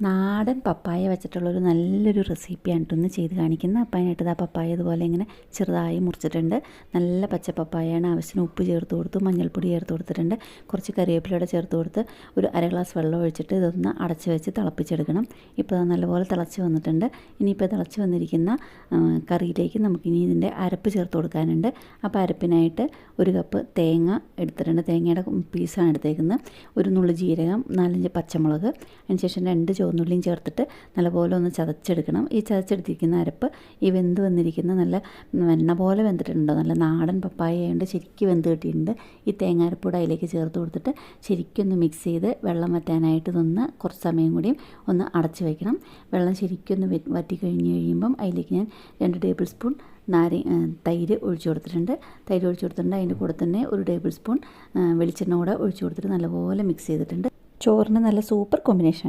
നാടൻ പപ്പായ വെച്ചിട്ടുള്ളൊരു നല്ലൊരു റെസിപ്പിയാണ് ഇന്ന് ചെയ്ത് കാണിക്കുന്നത്. അപ്പോൾ അതിനായിട്ട് പപ്പായ ഇതുപോലെ ഇങ്ങനെ ചെറുതായി മുറിച്ചിട്ടുണ്ട്. നല്ല പച്ച പപ്പായയാണ്. ആവശ്യത്തിന് ഉപ്പ് ചേർത്ത് കൊടുത്തു, മഞ്ഞൾപ്പൊടി ചേർത്ത് കൊടുത്തിട്ടുണ്ട്, കുറച്ച് കറിവേപ്പിലയുടെ ചേർത്ത് കൊടുത്ത് ഒരു അര ഗ്ലാസ് വെള്ളം ഒഴിച്ചിട്ട് ഇതൊന്ന് അടച്ച് വെച്ച് തിളപ്പിച്ചെടുക്കണം. ഇപ്പോൾ അത് നല്ലപോലെ തിളച്ച് വന്നിട്ടുണ്ട്. ഇനിയിപ്പോൾ തിളച്ച് വന്നിരിക്കുന്ന കറിയിലേക്ക് നമുക്കിനി ഇതിൻ്റെ അരപ്പ് ചേർത്ത് കൊടുക്കാനുണ്ട്. അപ്പോൾ അരപ്പിനായിട്ട് ഒരു കപ്പ് തേങ്ങ എടുത്തിട്ടുണ്ട്. തേങ്ങയുടെ പീസാണ് എടുത്തേക്കുന്നത്. ഒരു നുള്ളി ജീരകം, 4-5 പച്ചമുളക്, അതിനുശേഷം 2 ചുവന്നുള്ളിയും ചേർത്തിട്ട് നല്ലപോലെ ഒന്ന് ചതച്ചെടുക്കണം. ഈ ചതച്ചെടുത്തിരിക്കുന്ന അരപ്പ് ഈ വെന്ത് വന്നിരിക്കുന്ന നല്ല വെണ്ണ പോലെ വെന്തിട്ടുണ്ടോ, നല്ല നാടൻ പപ്പായ ആയതുകൊണ്ട് ശരിക്കും വെന്ത് കിട്ടിയിട്ടുണ്ട്. ഈ തേങ്ങ അരപ്പൂടെ അതിലേക്ക് ചേർത്ത് കൊടുത്തിട്ട് ശരിക്കൊന്ന് മിക്സ് ചെയ്ത് വെള്ളം വറ്റാനായിട്ട് ഇതൊന്ന് കുറച്ച് സമയം കൂടിയും ഒന്ന് അടച്ച് വയ്ക്കണം. വെള്ളം ശരിക്കൊന്ന് വറ്റി കഴിയുമ്പം അതിലേക്ക് ഞാൻ 2 ടേബിൾ സ്പൂൺ തൈര് ഒഴിച്ചു കൊടുത്തിട്ടുണ്ട്. അതിൻ്റെ കൂടെ തന്നെ 1 ടേബിൾ സ്പൂൺ വെളിച്ചെണ്ണ കൂടെ ഒഴിച്ചു കൊടുത്തിട്ട് നല്ലപോലെ മിക്സ് ചെയ്തിട്ടുണ്ട്. ചോറിന് നല്ല സൂപ്പർ കോമ്പിനേഷൻ.